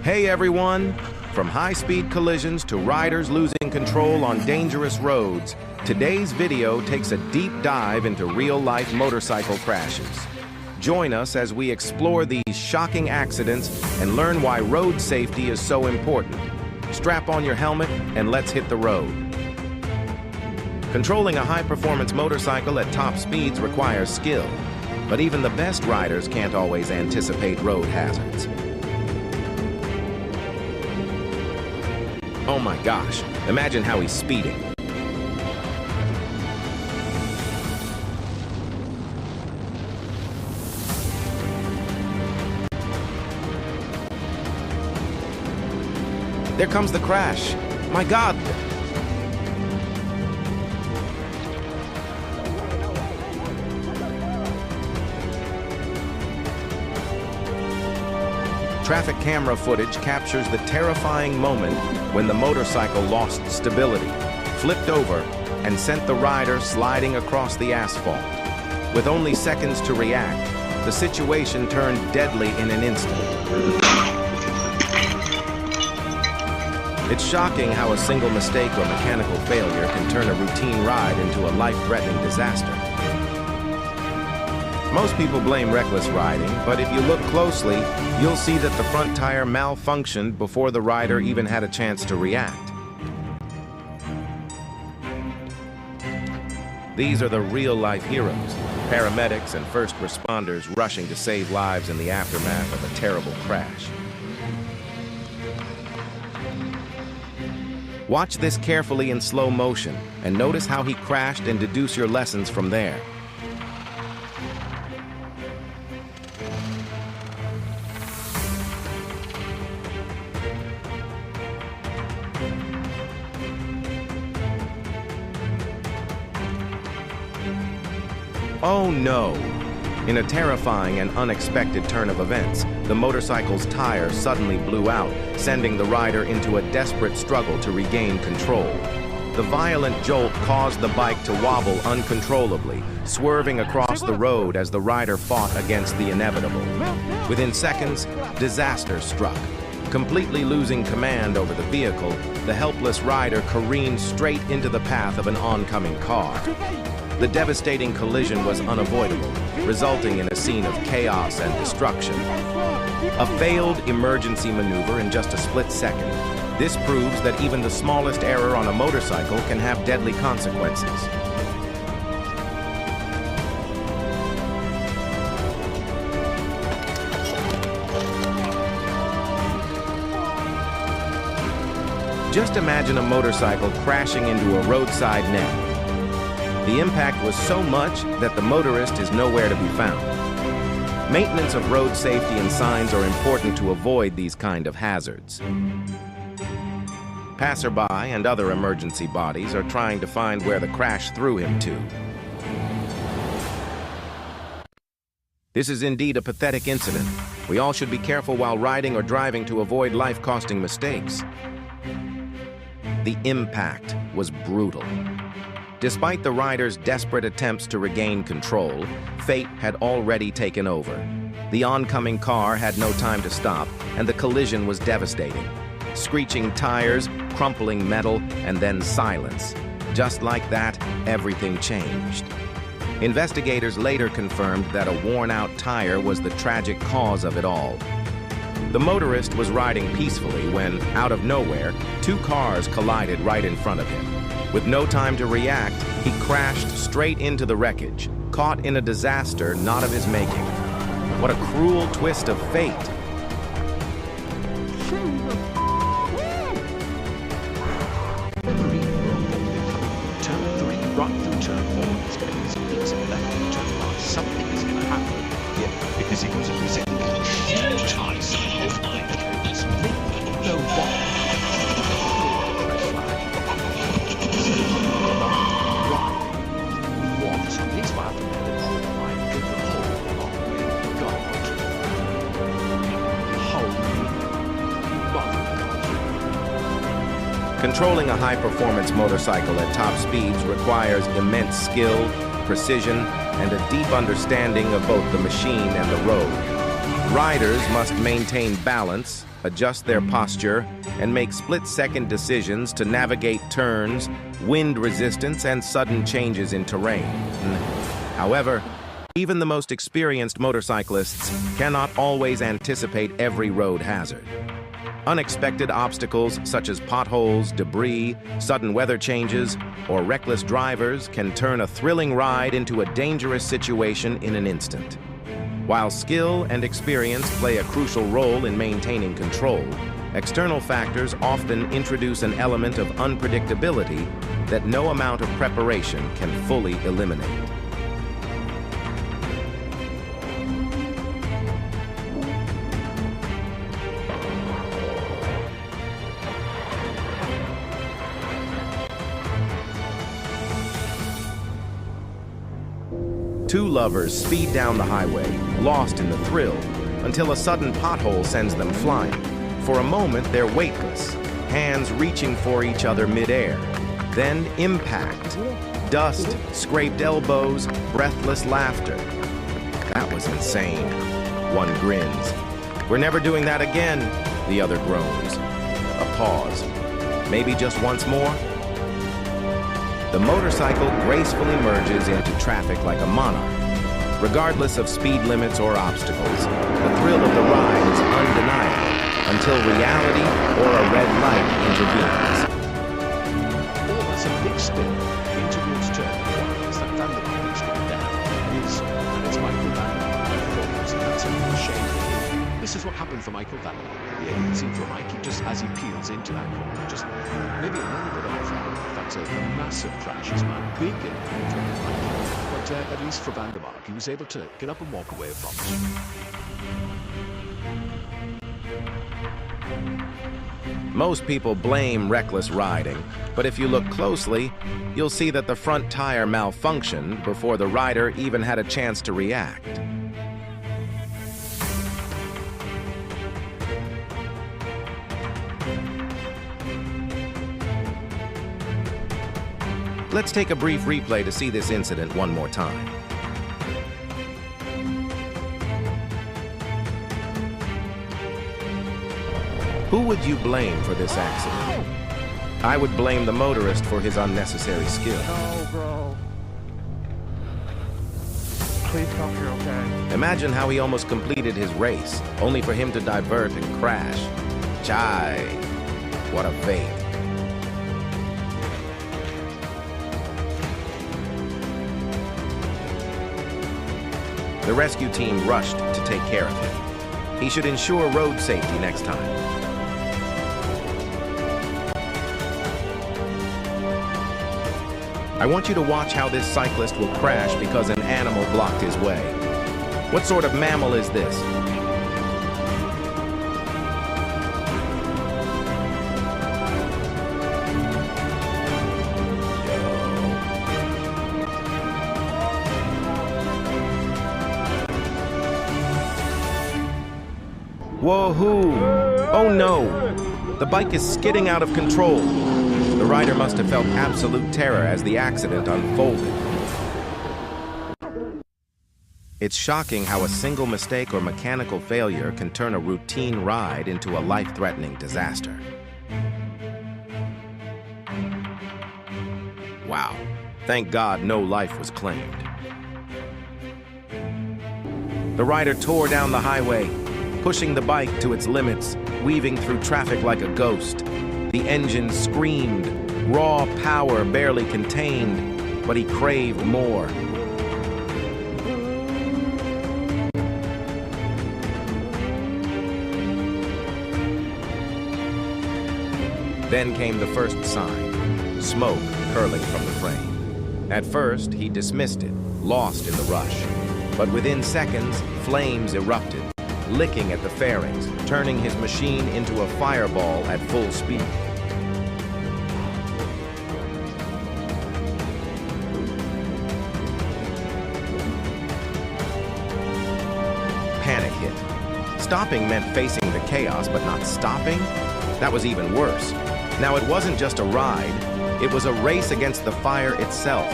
Hey everyone! From high-speed collisions to riders losing control on dangerous roads, today's video takes a deep dive into real-life motorcycle crashes. Join us as we explore these shocking accidents and learn why road safety is so important. Strap on your helmet and let's hit the road. Controlling a high-performance motorcycle at top speeds requires skill, but even the best riders can't always anticipate road hazards. Oh my gosh, imagine how he's speeding. There comes the crash. My God! Traffic camera footage captures the terrifying moment when the motorcycle lost stability, flipped over, and sent the rider sliding across the asphalt. With only seconds to react, the situation turned deadly in an instant. It's shocking how a single mistake or mechanical failure can turn a routine ride into a life-threatening disaster. Most people blame reckless riding, but if you look closely, you'll see that the front tire malfunctioned before the rider even had a chance to react. These are the real-life heroes, paramedics and first responders rushing to save lives in the aftermath of a terrible crash. Watch this carefully in slow motion and notice how he crashed and deduce your lessons from there. Oh no! In a terrifying and unexpected turn of events, the motorcycle's tire suddenly blew out, sending the rider into a desperate struggle to regain control. The violent jolt caused the bike to wobble uncontrollably, swerving across the road as the rider fought against the inevitable. Within seconds, disaster struck. Completely losing command over the vehicle, the helpless rider careened straight into the path of an oncoming car. The devastating collision was unavoidable, resulting in a scene of chaos and destruction. A failed emergency maneuver in just a split second. This proves that even the smallest error on a motorcycle can have deadly consequences. Just imagine a motorcycle crashing into a roadside net. The impact was so much that the motorist is nowhere to be found. Maintenance of road safety and signs are important to avoid these kind of hazards. Passerby and other emergency bodies are trying to find where the crash threw him to. This is indeed a pathetic incident. We all should be careful while riding or driving to avoid life-costing mistakes. The impact was brutal. Despite the rider's desperate attempts to regain control, fate had already taken over. The oncoming car had no time to stop, and the collision was devastating. Screeching tires, crumpling metal, and then silence. Just like that, everything changed. Investigators later confirmed that a worn-out tire was the tragic cause of it all. The motorist was riding peacefully when, out of nowhere, two cars collided right in front of him. With no time to react, he crashed straight into the wreckage, caught in a disaster not of his making. What a cruel twist of fate. Turn 3, right through turn 4, he's going to use fix it left through turn 5. Something is going to happen. Yeah, because he was presenting huge ties. Oh my goodness me. No one. Controlling a high-performance motorcycle at top speeds requires immense skill, precision, and a deep understanding of both the machine and the road. Riders must maintain balance, adjust their posture, and make split-second decisions to navigate turns, wind resistance, and sudden changes in terrain. However, even the most experienced motorcyclists cannot always anticipate every road hazard. Unexpected obstacles such as potholes, debris, sudden weather changes, or reckless drivers can turn a thrilling ride into a dangerous situation in an instant. While skill and experience play a crucial role in maintaining control, external factors often introduce an element of unpredictability that no amount of preparation can fully eliminate. Two lovers speed down the highway, lost in the thrill, until a sudden pothole sends them flying. For a moment, they're weightless, hands reaching for each other midair. Then impact. Dust, scraped elbows, breathless laughter. That was insane. One grins. We're never doing that again, the other groans. A pause. Maybe just once more? The motorcycle gracefully merges into traffic like a monarch. Regardless of speed limits or obstacles, the thrill of the ride is undeniable until reality or a red light intervenes. Oh, that's a big spin in towards turn one. It's that Vandermark straight down. It's Michael Vandermark. That's a real shame. This is what happened for Michael Vandermark. Yeah, you can see for Mike, just as he peels into that corner, just maybe a little bit off. That's a massive crash. It's not big impact on Mike. But at least for Vandermark, he was able to get up and walk away from it. Most people blame reckless riding, but if you look closely, you'll see that the front tire malfunctioned before the rider even had a chance to react. Let's take a brief replay to see this incident one more time. Who would you blame for this accident? I would blame the motorist for his unnecessary skill. No, bro. Please tell me you're okay. Imagine how he almost completed his race, only for him to divert and crash. Chai, what a fate. The rescue team rushed to take care of him. He should ensure road safety next time. I want you to watch how this cyclist will crash because an animal blocked his way. What sort of mammal is this? Whoa-hoo! Oh no! The bike is skidding out of control. The rider must have felt absolute terror as the accident unfolded. It's shocking how a single mistake or mechanical failure can turn a routine ride into a life-threatening disaster. Wow. Thank God no life was claimed. The rider tore down the highway, pushing the bike to its limits, weaving through traffic like a ghost. The engine screamed, raw power barely contained, but he craved more. Then came the first sign, smoke curling from the frame. At first, he dismissed it, lost in the rush. But within seconds, flames erupted, licking at the fairings, turning his machine into a fireball at full speed. Panic hit. Stopping meant facing the chaos, but not stopping? That was even worse. Now, it wasn't just a ride, it was a race against the fire itself.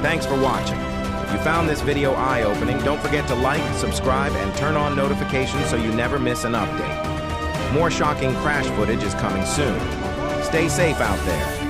Thanks for watching. If you found this video eye-opening, don't forget to like, subscribe, and turn on notifications so you never miss an update. More shocking crash footage is coming soon. Stay safe out there.